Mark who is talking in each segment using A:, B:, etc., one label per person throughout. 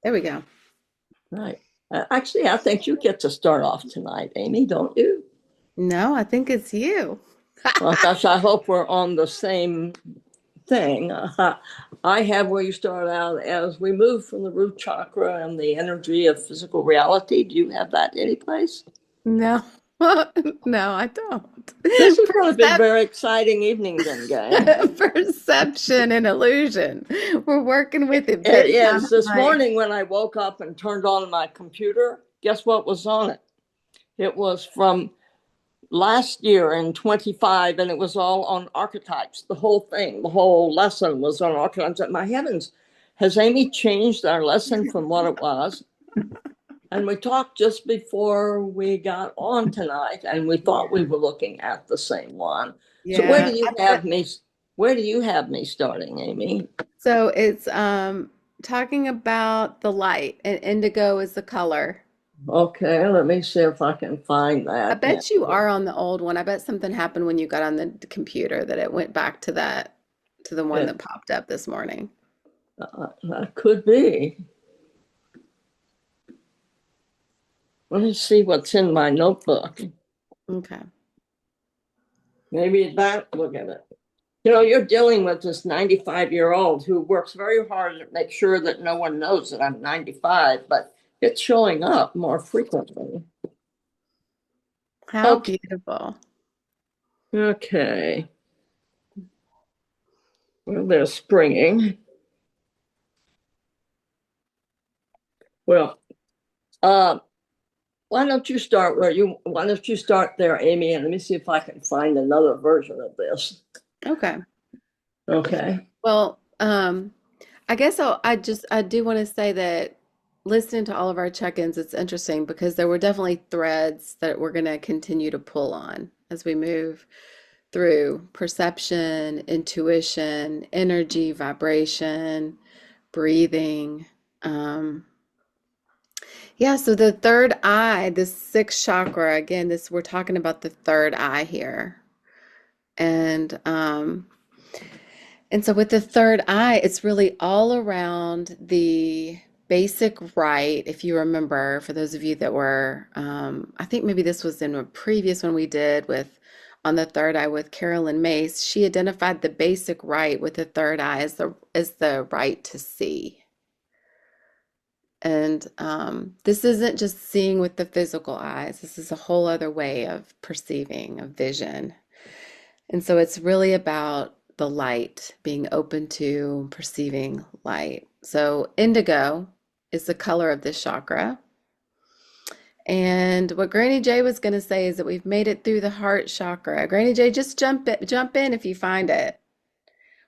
A: There we go.
B: Right. Actually, I think you get to start off tonight, Amy, don't you?
A: No, I think it's you.
B: Well, gosh, I hope we're on the same thing. I have where you start out as we move from the root chakra and the energy of physical reality. Do you have that anyplace?
A: No, no, I don't.
B: This is going to be a very exciting evening, then, gang.
A: Perception and illusion. We're working with it
B: It
A: big time
B: is. This
A: tonight.
B: morning when I woke up and turned on my computer, guess what was on it? It was from last year in 25, and it was all on archetypes. The whole thing, the whole lesson was on archetypes. And my heavens, has Amy changed our lesson from what it was? And we talked just before we got on tonight, and we thought we were looking at the same one. So where
A: Yeah.
B: do you have me? Where do you have me starting, Amy?
A: So it's talking about the light, and indigo is the color.
B: Okay, let me see if I can find
A: I
B: that.
A: bet you are on the old one. I bet something happened when you got on the computer that it went back to the one
B: It
A: that popped up this morning.
B: that could be. Let me see what's in my notebook.
A: Okay.
B: Maybe that, look at it. You know, you're dealing with this 95-year-old who works very hard to make sure that no one knows that I'm 95, but it's showing up more frequently.
A: How
B: Okay.
A: beautiful.
B: Okay. Well, they're springing. Well, uh, why don't you start there, Amy, and let me see if I can find another version of this.
A: Okay.
B: Okay.
A: Well, I guess I do want to say that listening to all of our check-ins, it's interesting because there were definitely threads that we're going to continue to pull on as we move through perception, intuition, energy, vibration, breathing. Um, yeah, so the third eye, the sixth chakra, again, this we're talking about the third eye here. And so with the third eye, it's really all around the basic right. If you remember, for those of you that were, I think maybe this was in a previous one we did with on the third eye with Carolyn Mace. She identified the basic right with the third eye as the right to see. And this isn't just seeing with the physical eyes. This is a whole other way of perceiving, of vision. And so it's really about the light, being open to perceiving light. So indigo is the color of this chakra. And what Granny J was going to say is that we've made it through the heart chakra. Granny J, just jump in if you find it.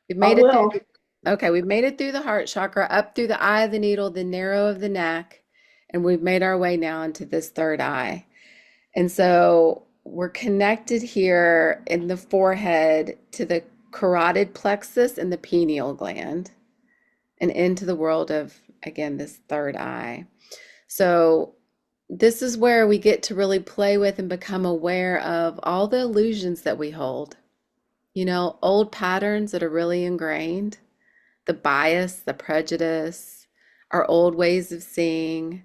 A: We've
B: I
A: made it
B: will.
A: through. Okay, we've made it through the heart chakra, up through the eye of the needle, the narrow of the neck, and we've made our way now into this third eye. And so we're connected here in the forehead to the carotid plexus and the pineal gland and into the world of, again, this third eye. So this is where we get to really play with and become aware of all the illusions that we hold. You know, old patterns that are really ingrained, the bias, the prejudice, our old ways of seeing,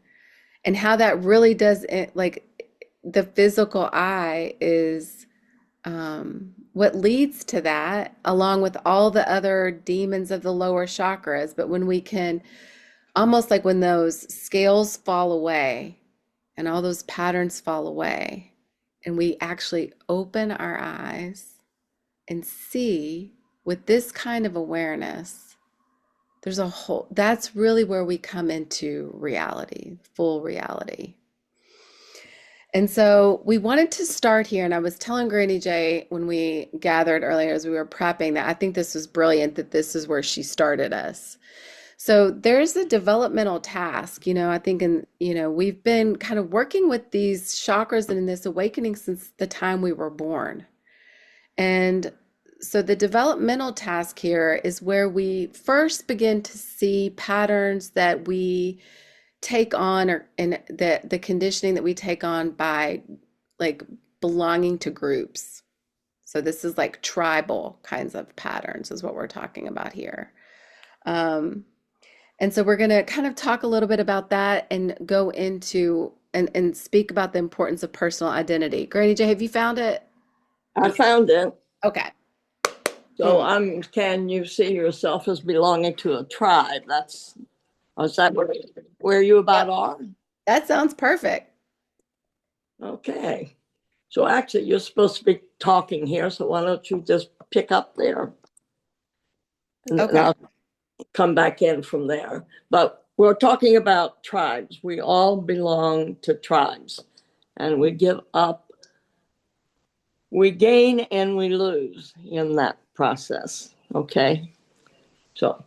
A: and how that really does it, like the physical eye is what leads to that, along with all the other demons of the lower chakras. But when we can, almost like when those scales fall away and all those patterns fall away, and we actually open our eyes and see with this kind of awareness, there's a whole, that's really where we come into reality, full reality. And so we wanted to start here, and I was telling Granny J when we gathered earlier as we were prepping that I think this was brilliant that this is where she started us. So there's a developmental task, I think, we've been kind of working with these chakras and in this awakening since the time we were born. And so the developmental task here is where we first begin to see patterns that we take on, or and the conditioning that we take on by like belonging to groups. So this is like tribal kinds of patterns is what we're talking about here. Um, And so we're going to kind of talk a little bit about that and go into and speak about the importance of personal identity. Granny J, have you found it?
B: I found it.
A: Okay.
B: So can you see yourself as belonging to a tribe? Is that where you about
A: Yep.
B: are?
A: That sounds perfect.
B: Okay. So actually, you're supposed to be talking here, so why don't you just pick up there? And
A: Okay.
B: I'll come back in from there. But we're talking about tribes. We all belong to tribes, and we give up, we gain and we lose in that process. Okay. So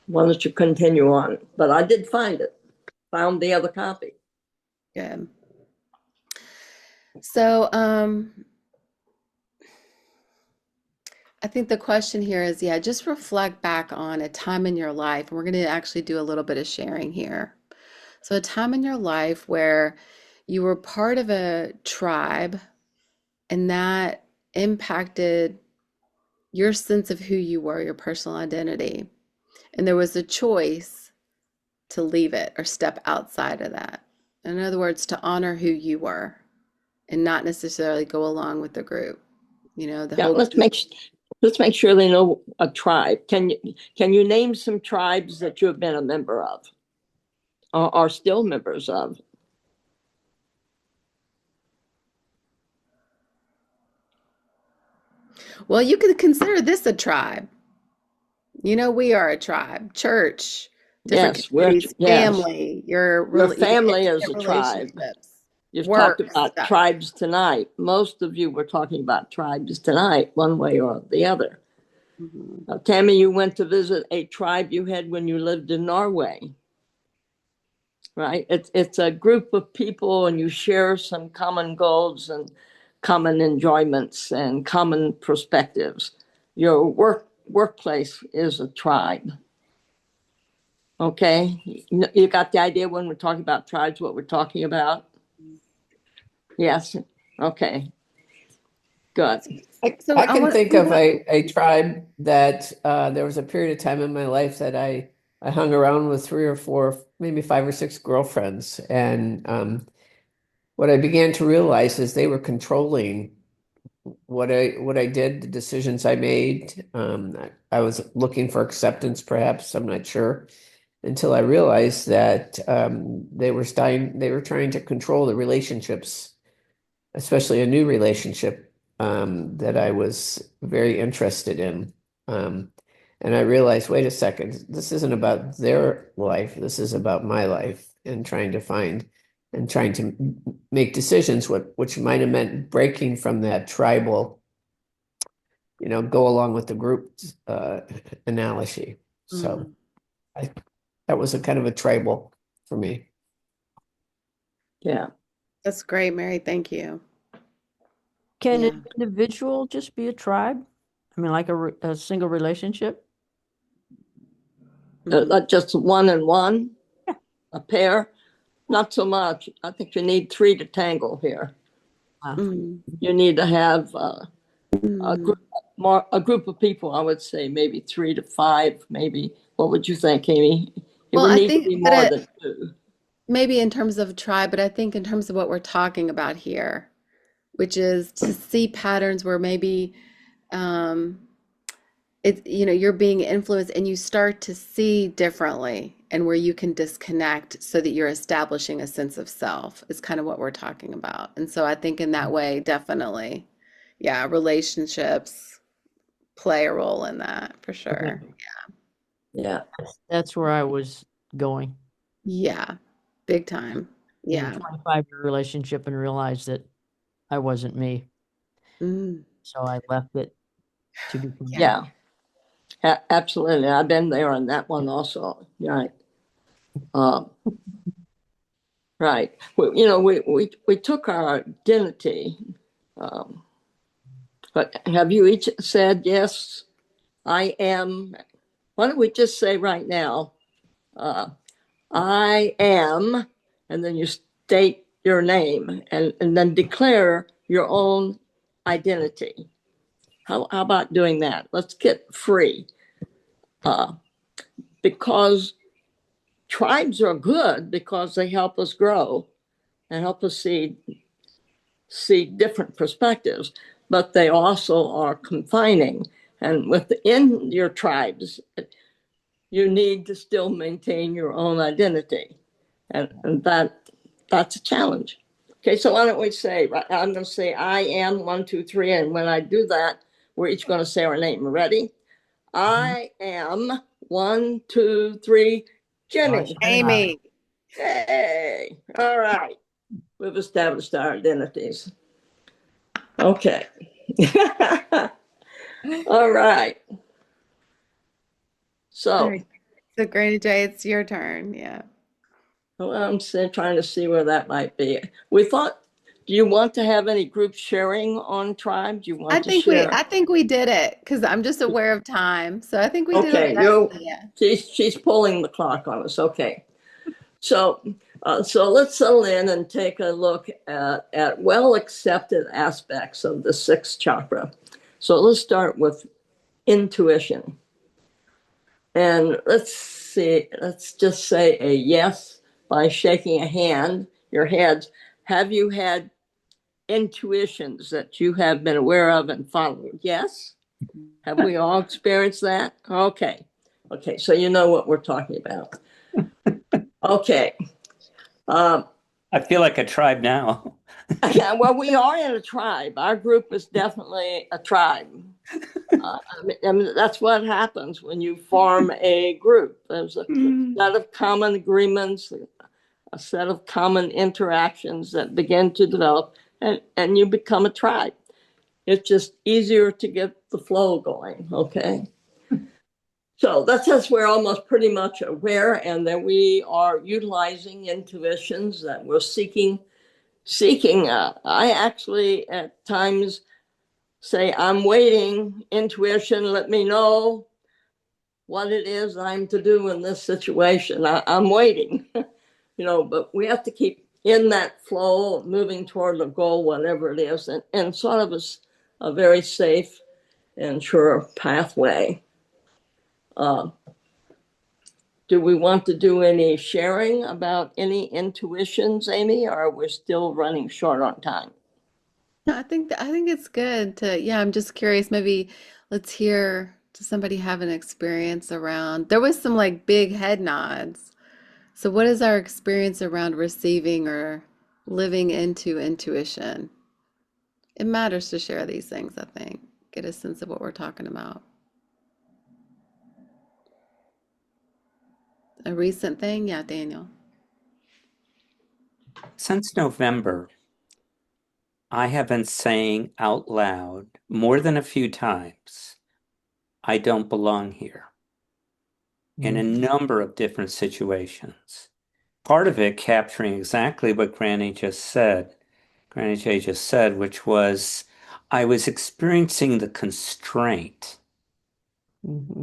B: why don't you continue on? But I did find it, found the other copy.
A: Good. So, I think the question here is, yeah, just reflect back on a time in your life. And we're going to actually do a little bit of sharing here. So, a time in your life where you were part of a tribe and that impacted your sense of who you were, your personal identity. And there was a choice to leave it or step outside of that. In other words, to honor who you were and not necessarily go along with the group. You know, the
B: Yeah,
A: whole
B: let's make sure they know a tribe. Can you name some tribes that you have been a member of or are still members of?
A: Well, you could consider this a tribe. You know, we are a tribe, church, different
B: Yes,
A: communities,
B: yes.
A: family, your
B: Your
A: your
B: family is
A: intimate
B: a tribe.
A: relationships,
B: You've talked
A: work
B: about
A: stuff.
B: tribes tonight. Most of you were talking about tribes tonight, one way or the other.
A: Mhm.
B: Tammy, you went to visit a tribe you had when you lived in Norway, right? It's a group of people, and you share some common goals and common enjoyments and common perspectives. Your workplace is a tribe. Okay, you got the idea when we're talking about tribes, what we're talking about? Yes. Okay. Good.
A: So
C: I
A: I
C: can
A: want
C: think
A: we
C: of
A: want
C: a tribe that there was a period of time in my life that I hung around with three or four, maybe five or six girlfriends. And what I began to realize is they were controlling what I did, the decisions I made. I was looking for acceptance, perhaps, I'm not sure, until I realized that they were trying to control the relationships, especially a new relationship that I was very interested in. Um, and I realized, wait a second, this isn't about their life. This is about my life and trying to make decisions, which might have meant breaking from that tribal, go along with the group analogy. So
A: mm,
C: I, that was a kind of a tribal for me.
B: Yeah.
A: that's great, Mary. Thank you.
D: Can
A: Yeah.
D: an individual just be a tribe? I mean, like a single relationship?
A: Mhm.
B: Just one and one,
D: Yeah.
B: a pair. Not so much. I think you need three to tangle here.
D: Wow.
A: Mm,
B: You need to have a
A: mm.
B: group, a group of people. I would say maybe three to five. Maybe. What would you think, Amy? It
A: Well,
B: would
A: I
B: need to
A: think,
B: be more than two.
A: maybe in terms of tribe, but I think in terms of what we're talking about here, which is to see patterns where maybe um, you're being influenced and you start to see differently and where you can disconnect so that you're establishing a sense of self is kind of what we're talking about. And so I think in that way, definitely, yeah, relationships play a role in that for
D: Okay.
A: sure.
B: Yeah.
D: That's where I was going
A: Yeah, big time.
D: in a
A: Yeah.
D: 25-year relationship and realized that I wasn't me.
A: Mm,
D: So I left it to become
A: yeah.
D: me.
B: Yeah. Absolutely. I've been there on that one also. Right. Um, right. We took our identity. Um, but have you each said yes? I am. Why don't we just say right now? Uh, I am, and then you state your name and then declare your own identity. How about doing that? Let's get free. Uh, because tribes are good because they help us grow and help us see different perspectives, but they also are confining. And within your tribes, you need to still maintain your own identity. And that's a challenge. Okay, so why don't we say, I'm going to say I am 1, 2, 3. And when I do that, we're each going to say our name. Ready? I am 1, 2, 3, Jenny.
A: Amy.
B: Hey, all right. We've established our identities. Okay. All right. So,
A: So Granny J, it's your turn. Yeah.
B: well, I'm trying to see where that might be. We thought, do you want to have any group sharing on tribe? Do you want to share?
A: I think we did it because I'm just aware of time. So I think we did
B: Okay,
A: it nicely. Yeah.
B: she's pulling the clock on us. Okay. So let's settle in and take a look at well accepted aspects of the sixth chakra. So let's start with intuition. And let's just say a yes by shaking a hand, your heads. Have you had intuitions that you have been aware of and followed? Yes? Have we all experienced that? Okay. Okay, so you know what we're talking about. Okay.
E: I feel like a tribe now.
B: Yeah, well, we are in a tribe. Our group is definitely a tribe. I mean, that's what happens when you form a group. There's a set of common agreements, a set of common interactions that begin to develop, and you become a tribe. It's just easier to get the flow going, okay? So that's us. We're almost pretty much aware, and that we are utilizing intuitions that we're seeking. I actually at times say, I'm waiting, intuition, let me know what it is I'm to do in this situation. I'm waiting, but we have to keep in that flow, moving toward the goal, whatever it is, and sort of a very safe and sure pathway. Do we want to do any sharing about any intuitions, Amy, or are we still running short on time?
A: No, I think it's good to, yeah, I'm just curious. Maybe let's hear, does somebody have an experience around? There was some like big head nods. So what is our experience around receiving or living into intuition? It matters to share these things, I think. Get a sense of what we're talking about. A recent thing? Yeah, Daniel.
E: Since November, I have been saying out loud more than a few times, I don't belong here in a number of different situations. Part of it capturing exactly what Granny J just said, which was I was experiencing the constraint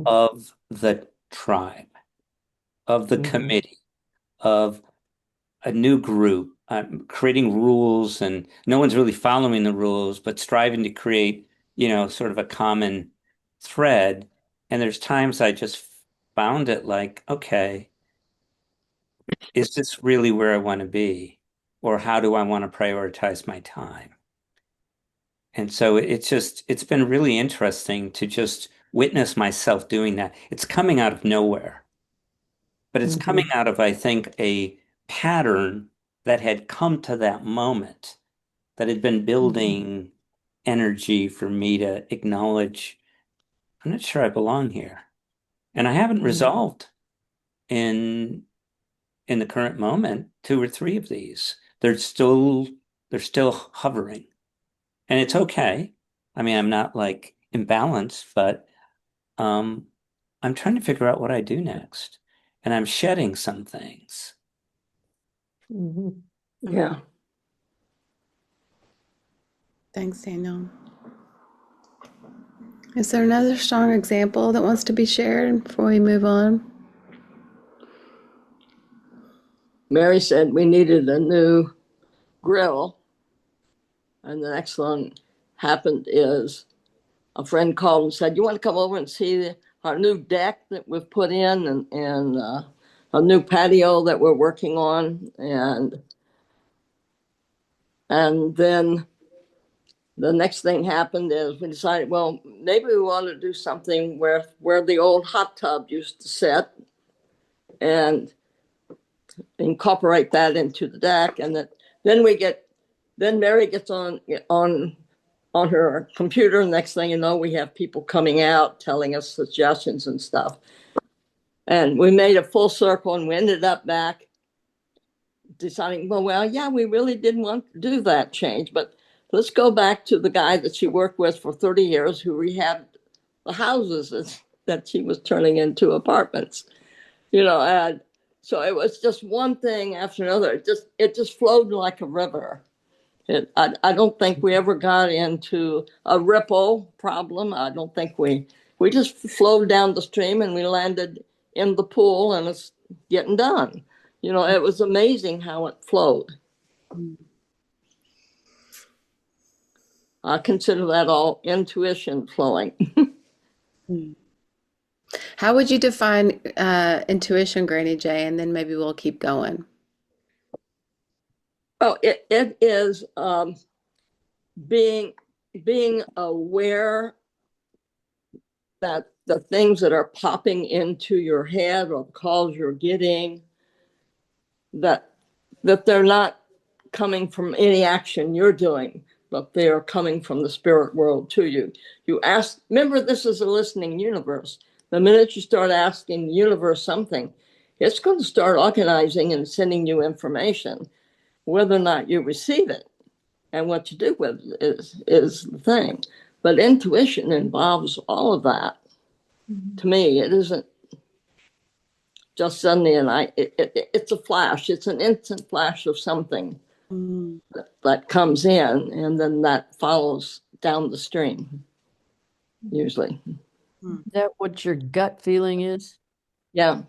E: of the tribe, of the committee, of a new group, creating rules, and no one's really following the rules, but striving to create, sort of a common thread. And there's times I just found it like, okay, is this really where I want to be? Or how do I want to prioritize my time? And so it's been really interesting to just witness myself doing that. It's coming out of nowhere, but it's coming out of, I think, a pattern that had come to that moment, that had been building energy for me to acknowledge, I'm not sure I belong here. And I haven't resolved in the current moment 2 or 3 of these. They're still hovering. And it's okay. I mean, I'm not like imbalanced, but I'm trying to figure out what I do next. And I'm shedding some things.
B: Yeah.
A: Thanks, Daniel. Is there another strong example that wants to be shared before we move on?
B: Mary said we needed a new grill. And the next one happened is a friend called and said, you want to come over and see our new deck that we've put in? And a new patio that we're working on, and then the next thing happened is we decided, well, maybe we want to do something where the old hot tub used to sit and incorporate that into the deck. And then then Mary gets on her computer. Next thing you know, we have people coming out telling us suggestions and stuff. And we made a full circle and we ended up back deciding, well, yeah, we really didn't want to do that change, but let's go back to the guy that she worked with for 30 years who rehabbed the houses that she was turning into apartments, and so it was just one thing after another. It just flowed like a river. I don't think we ever got into a ripple problem. I don't think we just flowed down the stream and we landed in the pool and it's getting done. It was amazing how it flowed. I consider that all intuition flowing.
A: How would you define intuition, Granny J? And then maybe we'll keep going.
B: Oh, it is being aware that the things that are popping into your head or the calls you're getting, that they're not coming from any action you're doing, but they are coming from the spirit world to you. Remember, this is a listening universe. The minute you start asking the universe something, it's going to start organizing and sending you information. Whether or not you receive it and what you do with it is the thing. But intuition involves all of that. To me, it isn't just suddenly it's a flash. It's an instant flash of something that comes in, and then that follows down the stream, usually.
D: Is that what your gut feeling is?
B: Yeah,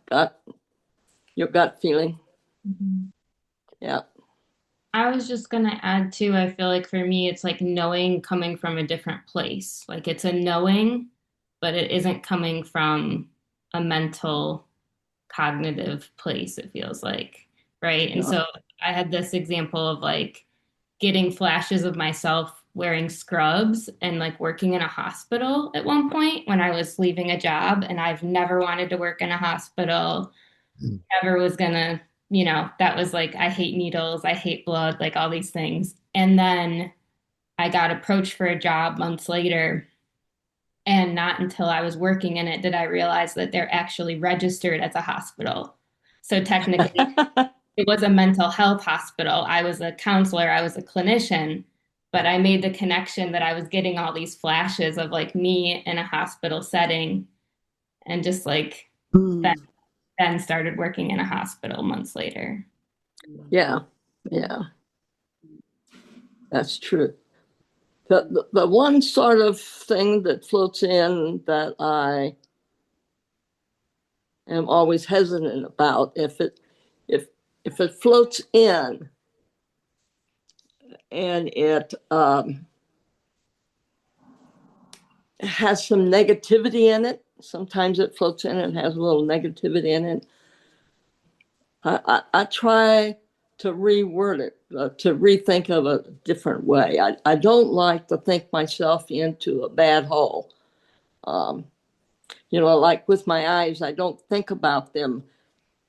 B: your gut feeling. Yeah.
F: I was just gonna add too, I feel like for me, it's like knowing coming from a different place. Like it's a knowing, but it isn't coming from a mental, cognitive place, it feels like, right? And so I had this example of like getting flashes of myself wearing scrubs and like working in a hospital at one point when I was leaving a job, and I've never wanted to work in a hospital, never was gonna, that was like, I hate needles, I hate blood, like all these things. And then I got approached for a job months later, and not until I was working in it did I realize that they're actually registered as a hospital. So technically, it was a mental health hospital. I was a counselor, I was a clinician, but I made the connection that I was getting all these flashes of like me in a hospital setting, and just like then started working in a hospital months later.
B: Yeah, that's true. The one sort of thing that floats in that I am always hesitant about, if it floats in and it has some negativity in it. Sometimes it floats in and has a little negativity in it. I try to reword it, to rethink of a different way. I don't like to think myself into a bad hole. Like with my eyes, I don't think about them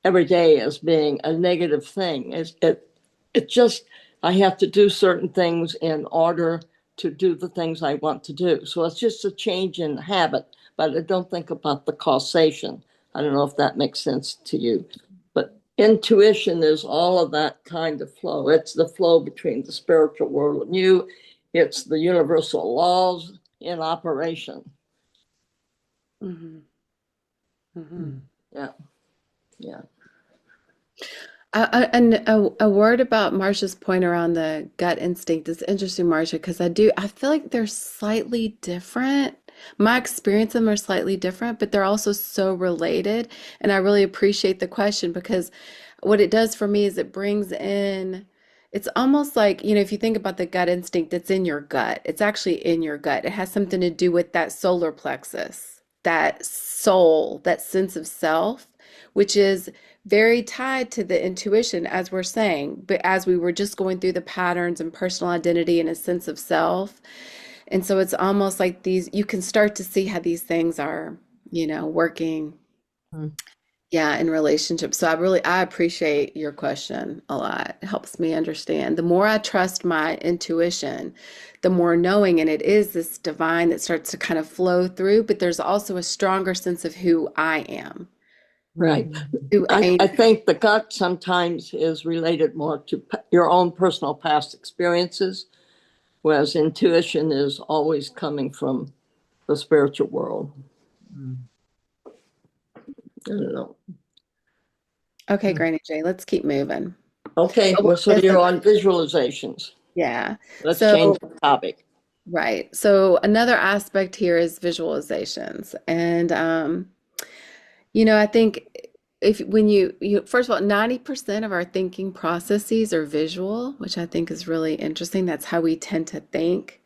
B: every day as being a negative thing. It just, I have to do certain things in order to do the things I want to do. So it's just a change in habit, but I don't think about the causation. I don't know if that makes sense to you. But intuition is all of that kind of flow. It's the flow between the spiritual world and you. It's the universal laws in operation. Yeah.
A: And a word about Marcia's point around the gut instinct is interesting, Marcia, because I feel like they're slightly different. My experience of them are slightly different, but they're also so related. And I really appreciate the question, because what it does for me is it brings in, it's almost like, if you think about the gut instinct, it's in your gut. It's actually in your gut. It has something to do with that solar plexus. that soul, that sense of self, which is very tied to the intuition, as we're saying, but as we were just going through the patterns and personal identity and a sense of self. And so it's almost like these, you can start to see how these things are, working,
D: Mm.
A: yeah, in relationships. So I appreciate your question a lot. It helps me understand. The more I trust my intuition, the more knowing, and it is this divine that starts to kind of flow through, but there's also a stronger sense of who I am,
B: Right.
A: who
B: I
A: I
B: think the gut sometimes is related more to your own personal past experiences, whereas intuition is always coming from the spiritual world.
D: Mm.
B: I don't know.
A: Okay, Granny J, let's keep moving.
B: Okay,
A: Oh,
B: well, so
A: listen,
B: you're on visualizations.
A: yeah.
B: Let's change
A: So,
B: the topic.
A: right. So another aspect here is visualizations. And I think if when you first of all, 90% of our thinking processes are visual, which I think is really interesting. That's how we tend to think.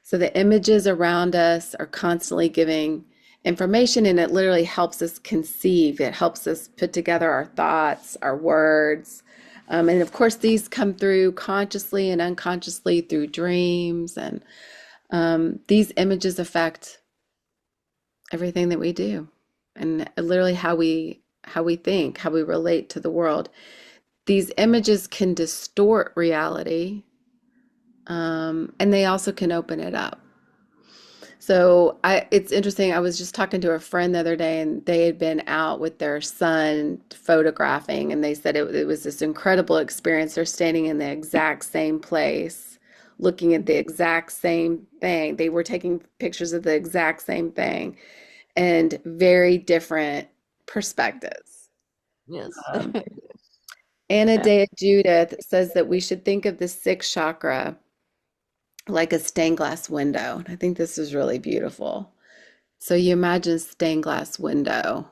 A: So the images around us are constantly giving information, and it literally helps us conceive. It helps us put together our thoughts, our words. And of course, these come through consciously and unconsciously through dreams. And these images affect everything that we do, and literally how we think, how we relate to the world. These images can distort reality, and they also can open it up. So it's interesting. I was just talking to a friend the other day, and they had been out with their son photographing, and they said it was this incredible experience. They're standing in the exact same place, looking at the exact same thing. They were taking pictures of the exact same thing, and very different perspectives.
D: Yes.
A: Um, Anna Dea Judith says that we should think of the sixth chakra like a stained glass window. And I think this is really beautiful. So you imagine a stained glass window.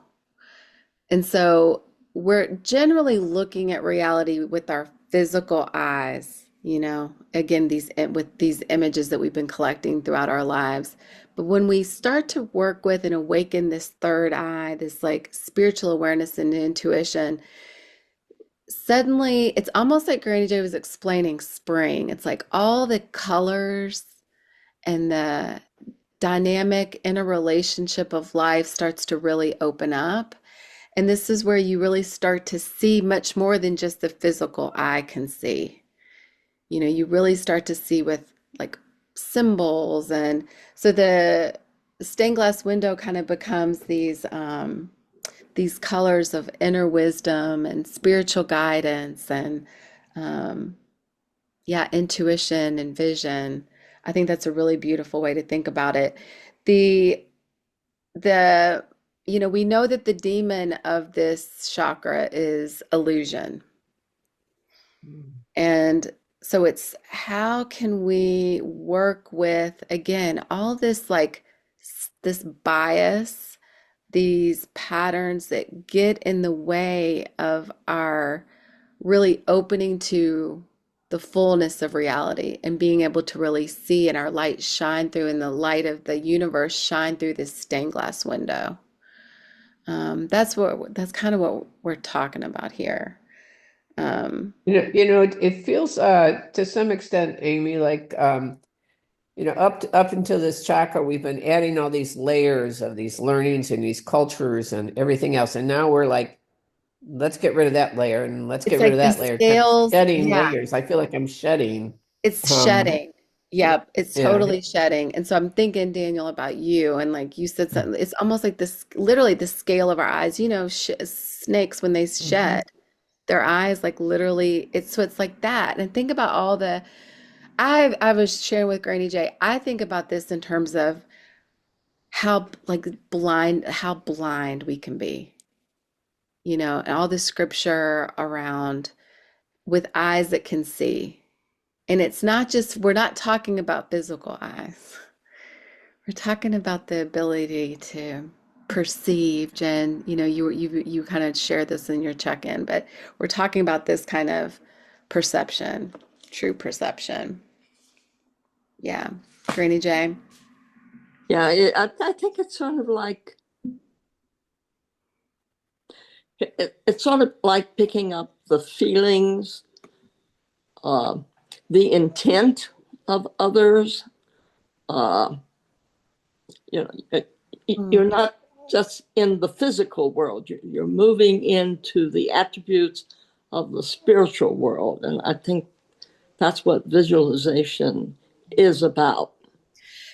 A: And so we're generally looking at reality with our physical eyes, again, with these images that we've been collecting throughout our lives. But when we start to work with and awaken this third eye, this like spiritual awareness and intuition, suddenly it's almost like Granny J was explaining spring. It's like all the colors and the dynamic interrelationship of life starts to really open up. And this is where you really start to see much more than just the physical eye can see. You really start to see with like symbols. And so the stained glass window kind of becomes these colors of inner wisdom and spiritual guidance and yeah, intuition and vision. I think that's a really beautiful way to think about it. The the we know that the demon of this chakra is illusion. And so it's how can we work with, again, all this like this bias, these patterns that get in the way of our really opening to the fullness of reality and being able to really see and our light shine through and the light of the universe shine through this stained glass window. That's kind of what we're talking about here.
C: It feels to some extent, Amy, like up until this chakra, we've been adding all these layers of these learnings and these cultures and everything else, and now we're like, let's get rid of that layer and let's
A: It's
C: get rid
A: like
C: of
A: the
C: that layer. Kind of
A: scales,
C: shedding
A: yeah,
C: layers. I feel like I'm shedding.
A: it's
C: Um,
A: shedding. Yep, it's
C: yeah.
A: totally shedding. And so I'm thinking, Daniel, about you, and like you said something, it's almost like this, literally the scale of our eyes. Sh snakes when they shed, their eyes like literally, it's like that. And think about all the, I was sharing with Granny J, I think about this in terms of how blind we can be, and all the scripture around with eyes that can see. And it's not just, we're not talking about physical eyes. We're talking about the ability to perceive. Jen, you kind of shared this in your check-in, but we're talking about this kind of perception, true perception. Yeah. Granny J.
B: Yeah, I think it's sort of like it's sort of like picking up the feelings, the intent of others. Uh, you know, you're not just in the physical world. You're moving into the attributes of the spiritual world, and I think that's what visualization is about.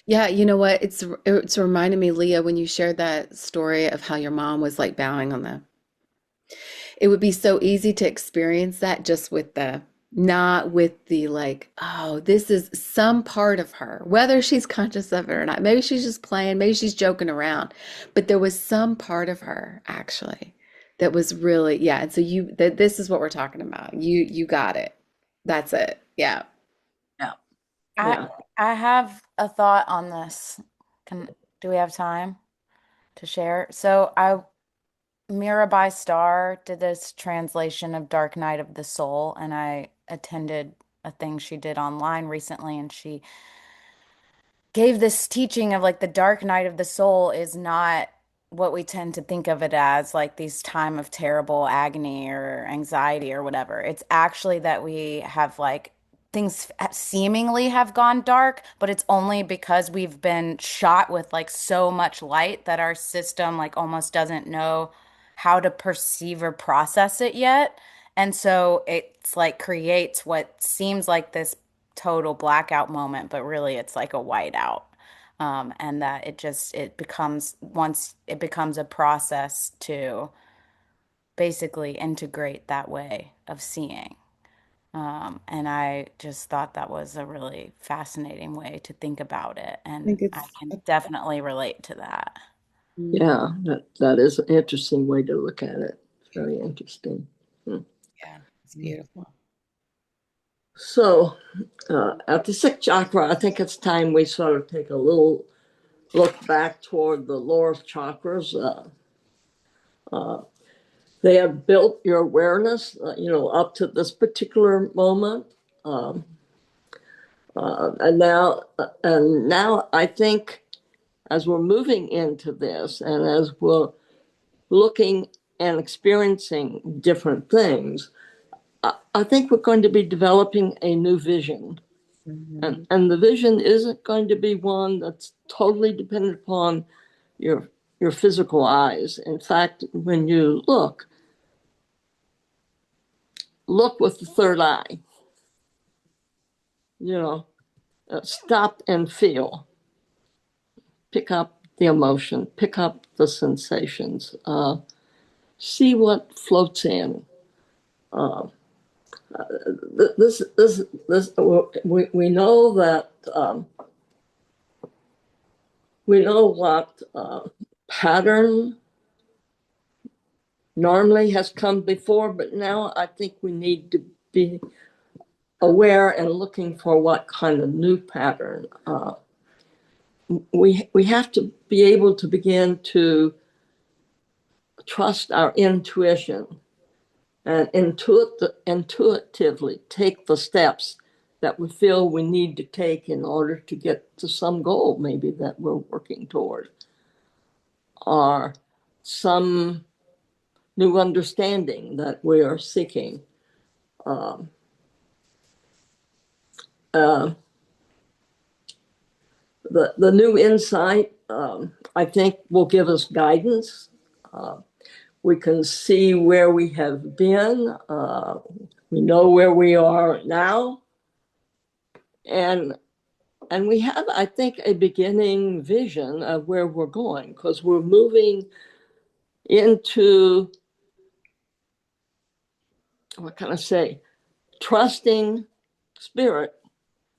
A: Yeah, you know what? It's reminding me, Leah, when you shared that story of how your mom was like bowing on the, it would be so easy to experience that just with the, not with the like, oh, this is some part of her, whether she's conscious of it or not. Maybe she's just playing, maybe she's joking around, but there was some part of her actually that was really, yeah. And so that this is what we're talking about. You got it. That's it. Yeah.
G: I
B: Yeah.
G: I have a thought on this. Do we have time to share? So Mirabai Starr did this translation of Dark Night of the Soul, and I attended a thing she did online recently, and she gave this teaching of like the dark night of the soul is not what we tend to think of it as, like these time of terrible agony or anxiety or whatever. It's actually that we have like things seemingly have gone dark, but it's only because we've been shot with like so much light that our system like almost doesn't know how to perceive or process it yet. And so it's like creates what seems like this total blackout moment, but really it's like a whiteout. And that it becomes, once it becomes a process to basically integrate that way of seeing. And I just thought that was a really fascinating way to think about it.
A: I think
G: And I
A: it's,
G: can definitely relate to that.
B: Yeah, that is an interesting way to look at it. Very interesting.
A: yeah, it's beautiful.
B: So, at the sixth chakra, I think it's time we sort of take a little look back toward the lower chakras. They have built your awareness, up to this particular moment. Um, and now I think as we're moving into this and as we're looking and experiencing different things, I think we're going to be developing a new vision. And the vision isn't going to be one that's totally dependent upon your your physical eyes. In fact, when you look with the third eye, stop and feel, pick up the emotion, pick up the sensations, see what floats in. Uh, this we know that we know what pattern normally has come before, but now I think we need to be aware and looking for what kind of new pattern. We have to be able to begin to trust our intuition and intuitively take the steps that we feel we need to take in order to get to some goal, maybe that we're working toward, or some new understanding that we are seeking. Um, uh, the new insight, I think, will give us guidance. We can see where we have been. We know where we are now, and we have, I think, a beginning vision of where we're going, because we're moving into, what can I say, trusting spirit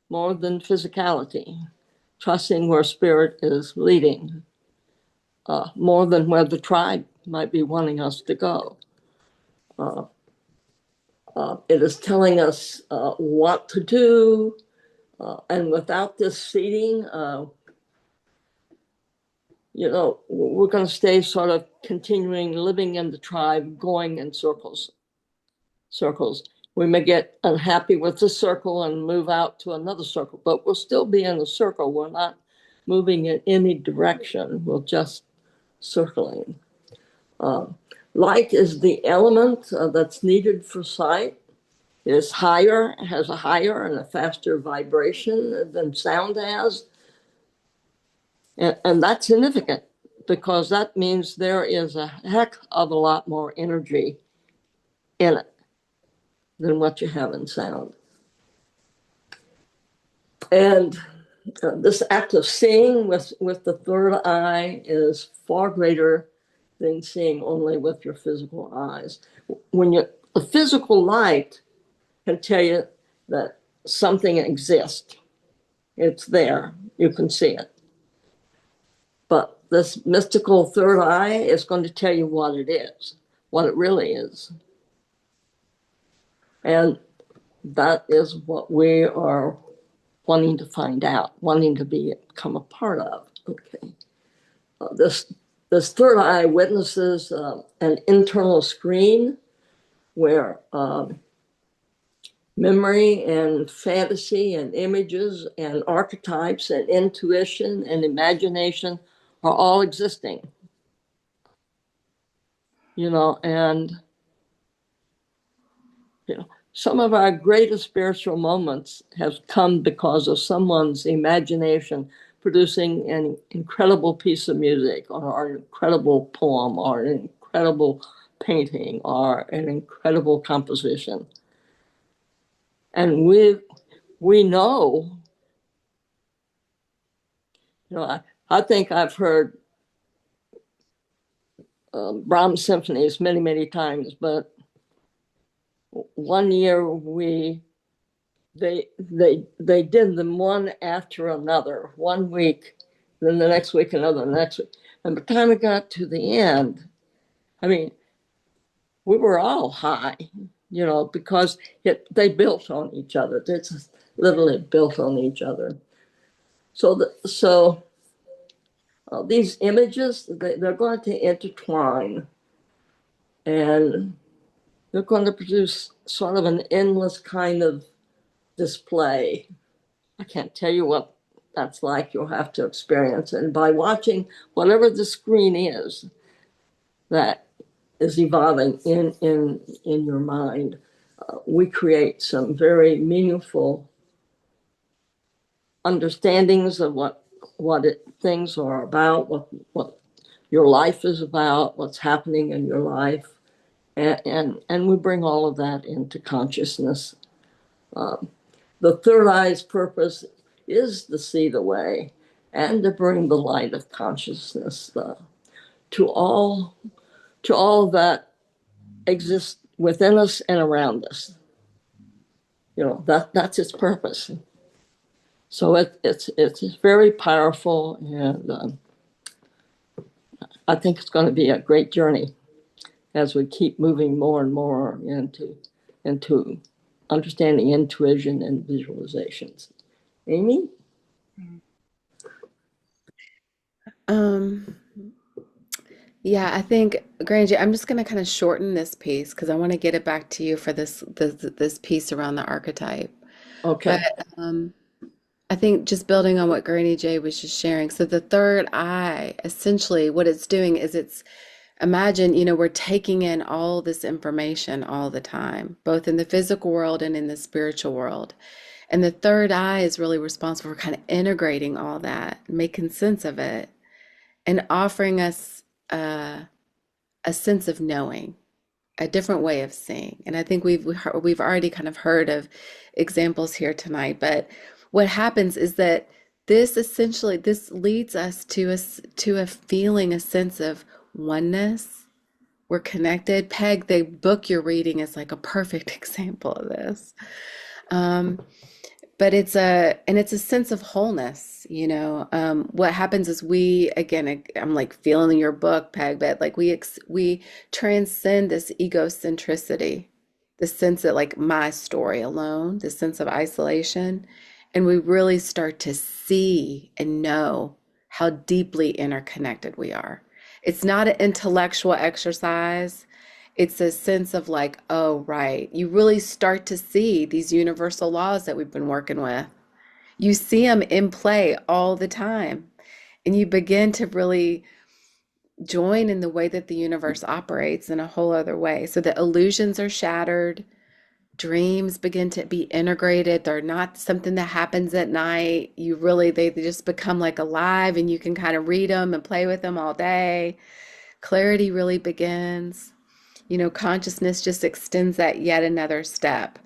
B: more than physicality, trusting where spirit is leading, more than where the tribe might be wanting us to go. It is telling us what to do, and without this seeding, we're going to stay sort of continuing living in the tribe, going in circles. We may get unhappy with this circle and move out to another circle, but we'll still be in the circle. We're not moving in any direction. We're just circling. light is the element that's needed for sight. It is higher, has a higher and a faster vibration than sound has. And that's significant because that means there is a heck of a lot more energy in it than what you have in sound. And this act of seeing with the third eye is far greater than seeing only with your physical eyes. The physical light can tell you that something exists. It's there. You can see it. But this mystical third eye is going to tell you what it is, what it really is. And that is what we are wanting to find out, wanting to become a part of. Okay. This third eye witnesses an internal screen where memory and fantasy and images and archetypes and intuition and imagination are all existing. And some of our greatest spiritual moments have come because of someone's imagination producing an incredible piece of music or an incredible poem or an incredible painting or an incredible composition. And we know, I think I've heard Brahms symphonies many, many times, but one year they did them one after another, 1 week, then the next week another, the next week. And by the time it got to the end, I mean, we were all high, because they built on each other. They just literally built on each other. So these images, they're going to intertwine, and they're going to produce sort of an endless kind of display. I can't tell you what that's like. You'll have to experience it. And by watching whatever the screen is that is evolving in your mind, we create some very meaningful understandings of what things are about, what your life is about, what's happening in your life, and we bring all of that into consciousness. The third eye's purpose is to see the way and to bring the light of consciousness to all that exists within us and around us. That's its purpose. So it's very powerful, and I think it's going to be a great journey as we keep moving more and more into understanding intuition and visualizations. Amy?
A: Yeah, I think, Grangie, I'm just going to kind of shorten this piece because I want to get it back to you for this piece around the archetype.
B: Okay.
A: But I think just building on what Granny J was just sharing. So the third eye, essentially what it's doing is imagine, we're taking in all this information all the time, both in the physical world and in the spiritual world. And the third eye is really responsible for kind of integrating all that, making sense of it, and offering us a sense of knowing, a different way of seeing. And I think we've already kind of heard of examples here tonight, but what happens is that this leads us to a feeling, a sense of oneness. We're connected. Peg, the book you're reading is like a perfect example of this. But it's a sense of wholeness, what happens is I'm like feeling your book, Peg, but like we transcend this egocentricity, the sense that like my story alone, the sense of isolation, and we really start to see and know how deeply interconnected we are. It's not an intellectual exercise. It's a sense of like, oh, right. You really start to see these universal laws that we've been working with. You see them in play all the time. And you begin to really join in the way that the universe operates in a whole other way. So the illusions are shattered, dreams begin to be integrated. They're not something that happens at night. They just become like alive, and you can kind of read them and play with them all day. Clarity really begins. Consciousness just extends that yet another step.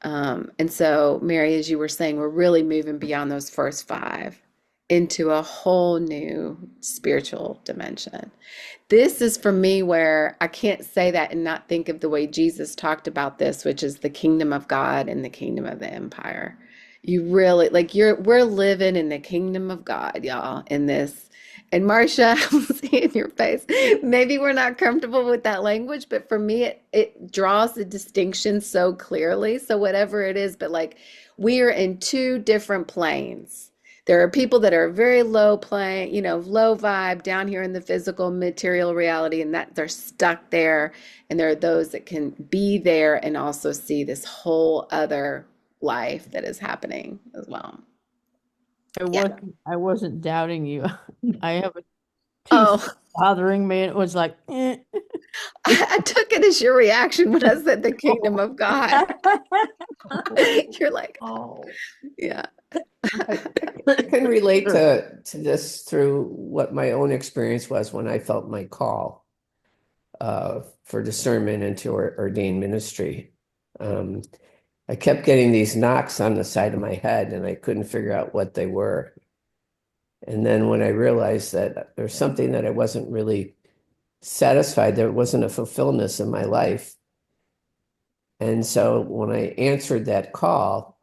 A: And so, Mary, as you were saying, we're really moving beyond those first five into a whole new spiritual dimension. This is for me where I can't say that and not think of the way Jesus talked about this, which is the kingdom of God and the kingdom of the empire. You really we're living in the kingdom of God, y'all, in this. And Marcia, I'm seeing your face. Maybe we're not comfortable with that language, but for me, it draws the distinction so clearly. So whatever it is, but we are in two different planes. There are people that are very low plane, low vibe down here in the physical material reality, and that they're stuck there. And there are those that can be there and also see this whole other life that is happening as well.
D: I wasn't doubting you. I have a
A: Oh,
D: tooth bothering me. It was like, eh.
A: I took it as your reaction when I said the kingdom of God. You're like,
C: Oh,
A: yeah.
C: I can relate to this through what my own experience was when I felt my call for discernment into ordained ministry. I kept getting these knocks on the side of my head, and I couldn't figure out what they were. And then when I realized that there's something that I wasn't really satisfied, there wasn't a fulfillment in my life. And so when I answered that call,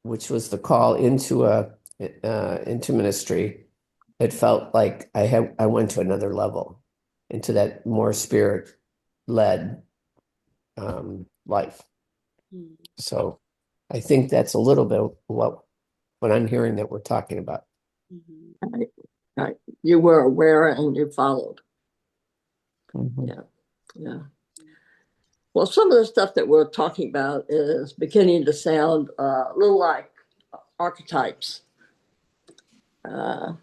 C: which was the call into ministry, it felt like I went to another level, into that more spirit-led life. So I think that's a little bit what I'm hearing that we're talking about.
B: Right. You were aware and you followed.
C: Mhm.
B: Yeah. Well, some of the stuff that we're talking about is beginning to sound a little like archetypes. An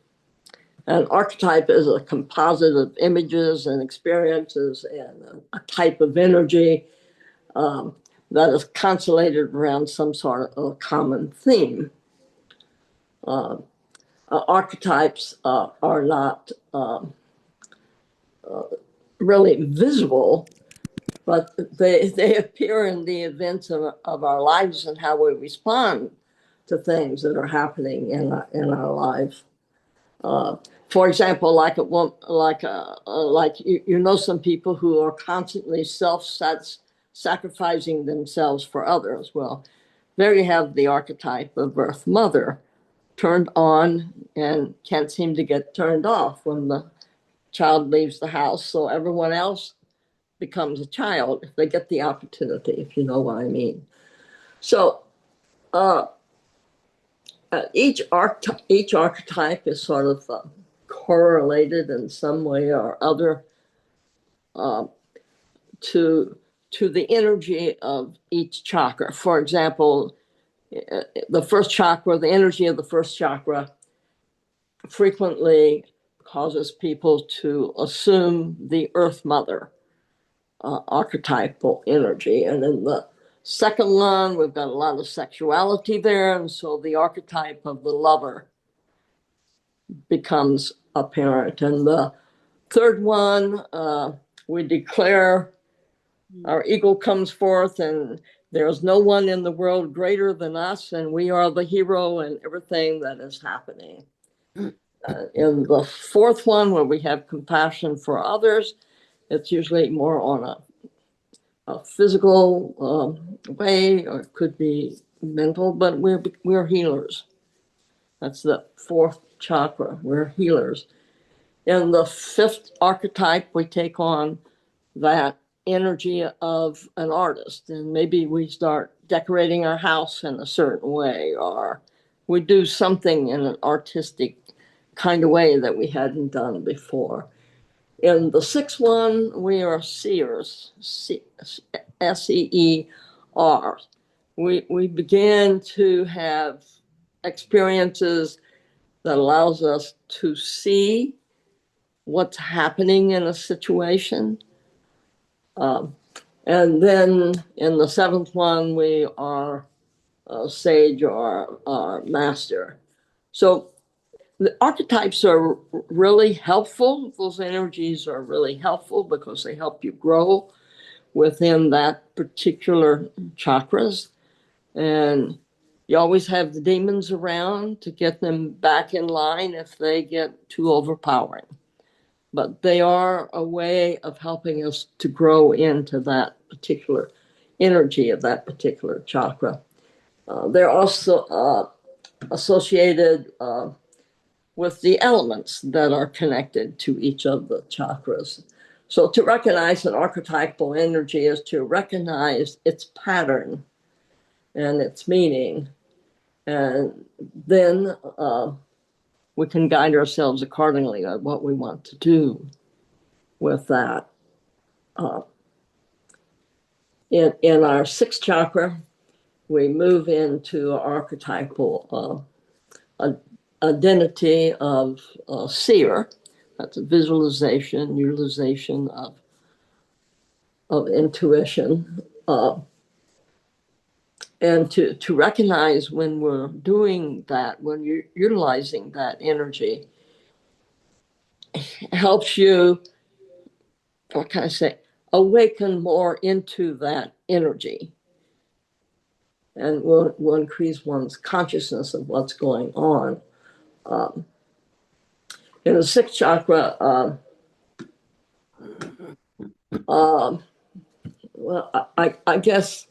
B: archetype is a composite of images and experiences and a type of energy that is constellated around some sort of a common theme. Archetypes are not really visible, but they appear in the events of our lives and how we respond to things that are happening in our life. For example, like some people who are constantly sacrificing themselves for others. Well, there you have the archetype of Earth Mother, turned on and can't seem to get turned off when the child leaves the house. So everyone else becomes a child if they get the opportunity, if you know what I mean. So each archetype is sort of correlated in some way or other to the energy of each chakra. For example, the first chakra, the energy of the first chakra frequently causes people to assume the Earth Mother archetypal energy. And then the second one, we've got a lot of sexuality there. And so the archetype of the lover becomes apparent. And the third one, we declare our ego comes forth, and there's no one in the world greater than us, and we are the hero in everything that is happening. In the fourth one, where we have compassion for others, it's usually more on a physical way, or it could be mental, but we're healers. That's the fourth chakra. We're healers. In the fifth archetype, we take on that energy of an artist, and maybe we start decorating our house in a certain way, or we do something in an artistic kind of way that we hadn't done before. In the sixth one, we are seers, S-E-E-R. We begin to have experiences that allows us to see what's happening in a situation. And then in the seventh one, we are sage or master. So the archetypes are really helpful. Those energies are really helpful because they help you grow within that particular chakras. And you always have the demons around to get them back in line if they get too overpowering. But they are a way of helping us to grow into that particular energy of that particular chakra. They're also associated with the elements that are connected to each of the chakras. So to recognize an archetypal energy is to recognize its pattern and its meaning. And then we can guide ourselves accordingly on what we want to do with that. In our sixth chakra, we move into archetypal identity of seer. That's a visualization, utilization of intuition. And to recognize when we're doing that, when you're utilizing that energy, helps you, what can I say, awaken more into that energy. And will increase one's consciousness of what's going on. In the sixth chakra, well, I guess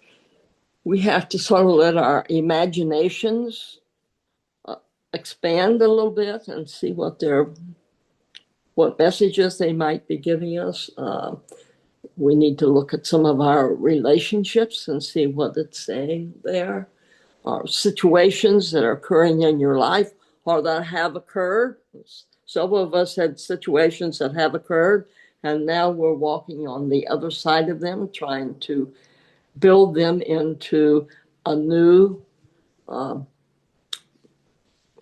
B: we have to sort of let our imaginations expand a little bit and see what messages they might be giving us. We need to look at some of our relationships and see what it's saying there. Situations that are occurring in your life or that have occurred. Some of us had situations that have occurred, and now we're walking on the other side of them, trying to build them into a new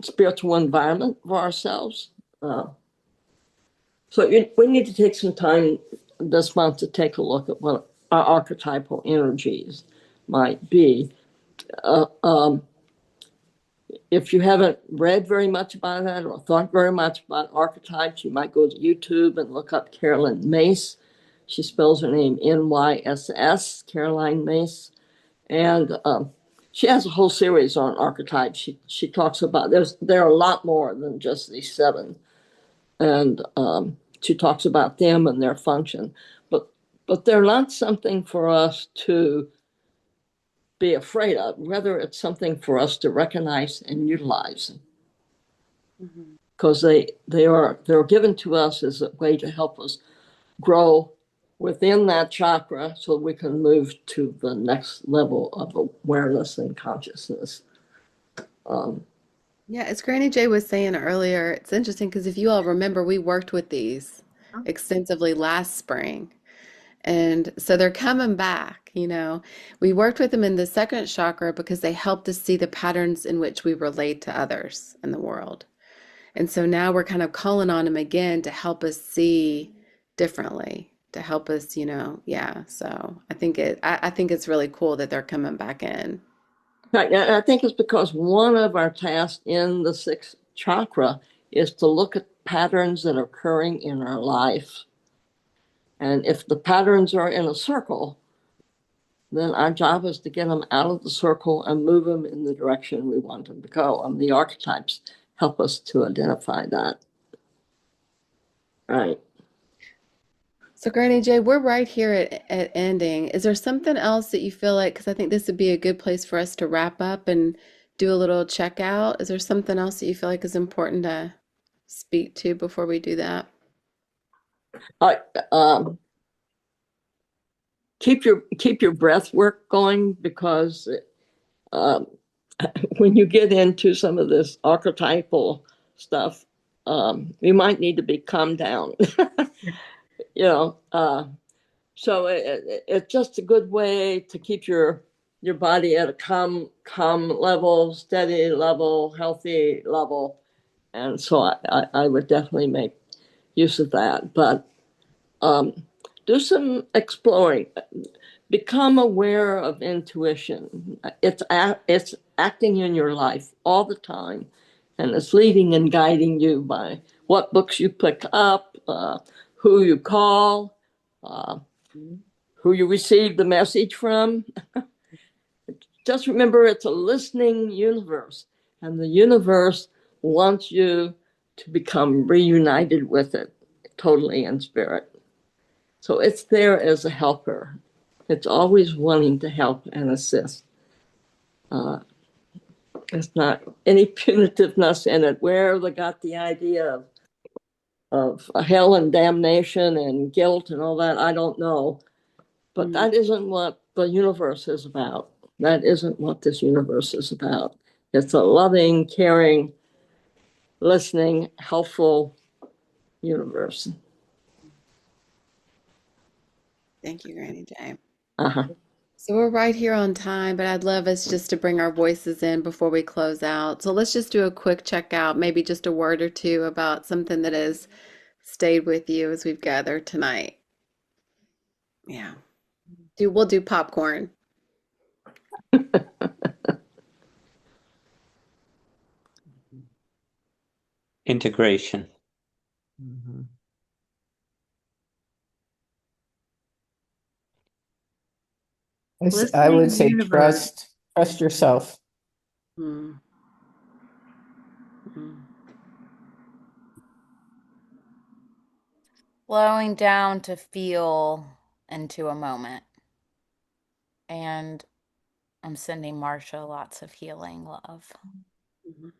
B: spiritual environment for ourselves. So we need to take some time this month to take a look at what our archetypal energies might be. If you haven't read very much about that or thought very much about archetypes, you might go to YouTube and look up Caroline Myss. She spells her name Nyss, Caroline Myss. And she has a whole series on archetypes. She talks about, there are a lot more than just these seven. And she talks about them and their function. But they're not something for us to be afraid of, whether it's something for us to recognize and utilize. Because they're given to us as a way to help us grow within that chakra so we can move to the next level of awareness and consciousness.
A: Yeah, as Granny J was saying earlier, it's interesting because if you all remember, we worked with these extensively last spring. And so they're coming back, you know. We worked with them in the second chakra because they helped us see the patterns in which we relate to others in the world. And so now we're kind of calling on them again to help us see differently, to help us, you know, yeah. So I think it's really cool that they're coming back in.
B: Right. And I think it's because one of our tasks in the sixth chakra is to look at patterns that are occurring in our life. And if the patterns are in a circle, then our job is to get them out of the circle and move them in the direction we want them to go. And the archetypes help us to identify that. Right.
A: So Granny J, we're right here at ending. Is there something else that you feel like, because I think this would be a good place for us to wrap up and do a little checkout. Is there something else that you feel like is important to speak to before we do that?
B: Keep your breath work going, because when you get into some of this archetypal stuff, you might need to be calmed down. You know, so it's just a good way to keep your body at a calm level, steady level, healthy level. And so I would definitely make use of that, but do some exploring. Become aware of intuition. It's acting in your life all the time, and it's leading and guiding you by what books you pick up, who you call, who you receive the message from. Just remember, it's a listening universe, and the universe wants you to become reunited with it totally in spirit. So it's there as a helper. It's always wanting to help and assist. There's not any punitiveness in it. Where they got the idea of hell and damnation and guilt and all that, I don't know. But that isn't what the universe is about. That isn't what this universe is about. It's a loving, caring, listening, helpful universe.
A: Thank you, Granny Jay.
B: Uh-huh.
A: So we're right here on time, but I'd love us just to bring our voices in before we close out. So let's just do a quick checkout, maybe just a word or two about something that has stayed with you as we've gathered tonight. Yeah. We'll do popcorn.
E: Integration.
C: Mhm. I would
D: Listening
C: say
D: universe.
C: trust yourself.
A: Mm. Mm.
G: Slowing down to feel into a moment. And I'm sending Marsha lots of healing love.
A: Mhm.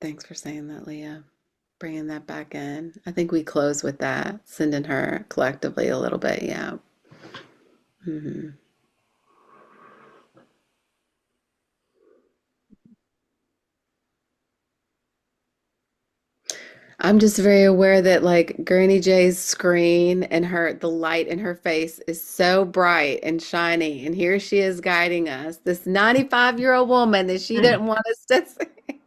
A: Thanks for saying that, Leah. Bringing that back in. I think we close with that, sending her collectively a little bit. Yeah. Mhm. I'm just very aware that like Granny J's screen and the light in her face is so bright and shiny, and here she is guiding us, this 95-year-old woman that she didn't want us to see.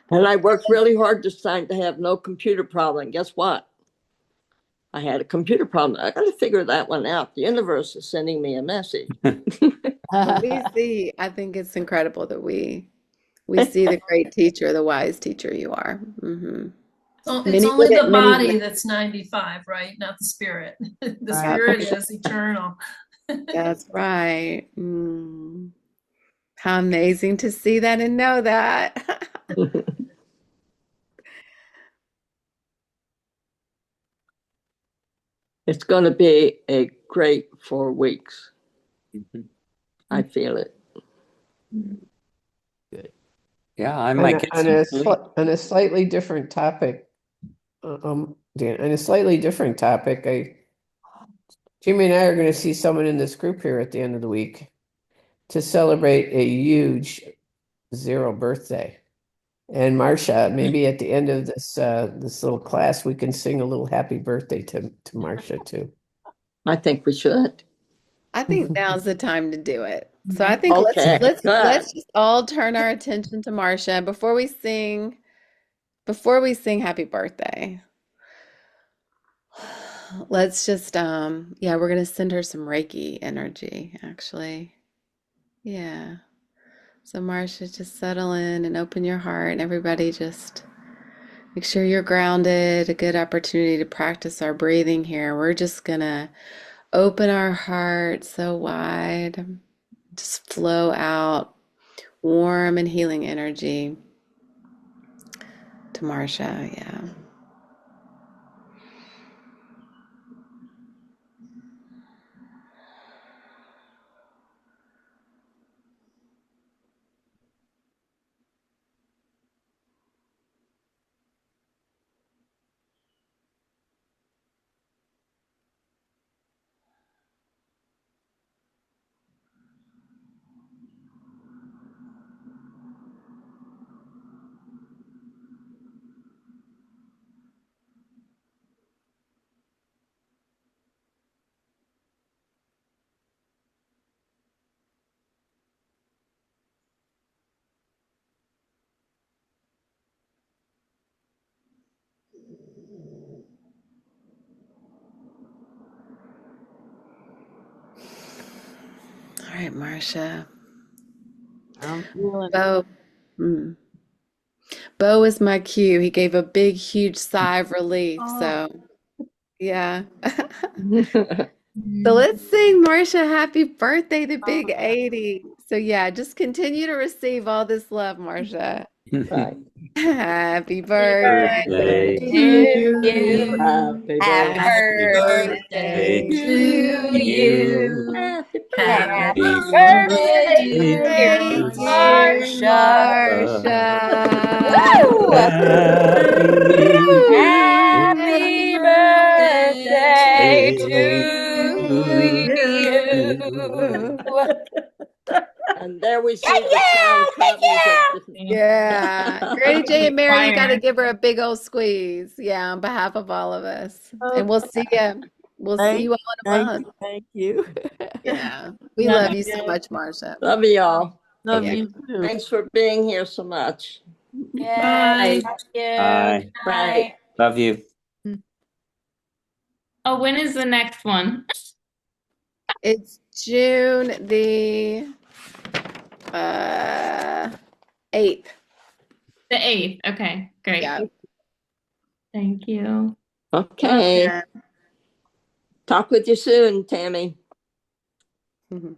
B: And I worked really hard this time to have no computer problem. Guess what? I had a computer problem. I got to figure that one out. The universe is sending me a message.
A: But I think it's incredible that we see the great teacher, the wise teacher you are.
H: So it's
A: Many
H: only
A: would
H: the
A: many
H: body that's 95, right? Not the spirit. The
A: yeah,
H: spirit is eternal.
A: that's right. How amazing to see that and know that.
B: It's going to be a great 4 weeks.
E: Mhm.
B: I feel it.
C: Good.
E: Yeah, I might get
C: On
E: some
C: a
E: sleep.
C: on a slightly different topic, Dan, on a slightly different topic, Jimmy and I are going to see someone in this group here at the end of the week to celebrate a huge 0 birthday. And Marcia, maybe at the end of this little class, we can sing a little happy birthday to Marcia too.
B: I think we should.
A: I think now's the time to do it. So I think
B: Okay,
A: let's
B: good.
A: just all turn our attention to Marcia before we sing happy birthday. Let's just yeah, we're gonna send her some Reiki energy, actually. Yeah. So Marcia, just settle in and open your heart, and everybody just make sure you're grounded. A good opportunity to practice our breathing here. We're just gonna open our heart so wide, just flow out warm and healing energy to Marcia. Yeah. All right, Marcia.
D: I'm feeling it.
A: Bo. Mm. Bo is my cue. He gave a big, huge sigh of relief.
H: Oh.
A: So, yeah. So let's sing Marcia happy birthday, the big 80. So, yeah, just continue to receive all this love, Marcia.
B: Right.
A: Happy birthday
E: Birthday
A: to
G: To
A: you.
B: Happy
G: Happy
A: Birthday
G: birthday
A: to
G: to
A: you.
G: you.
B: Happy
H: Happy
G: Happy
H: birthday,
G: birthday,
H: dear
G: dear
H: Marcia.
A: Marcia.
G: Woo! Happy birthday to you.
B: And there we see
G: Yeah,
B: the sound
G: yeah,
B: cut music.
A: Yeah. Grady J and Mary, you got to
F: Choir.
A: give her a big old squeeze. Yeah, on behalf of all of us. And we'll see you. We'll see
D: Thank,
A: you all in a
D: thank
A: month.
D: you, thank you.
A: Yeah. We
D: Love
A: love
D: you
A: you so
D: guys.
A: much, Marcia.
B: Love you all.
D: Love
A: Yeah.
D: you too.
B: Thanks for being here so much.
G: Yes,
H: Bye.
G: thank you.
E: Bye.
G: Good night.
E: Love you.
F: Oh, when is the next one?
A: It's June the 8th.
F: The 8th. Okay, great.
A: Yeah.
F: Thank you.
B: Okay.
A: Yeah.
B: Talk with you soon, Tammy.
A: Mhm.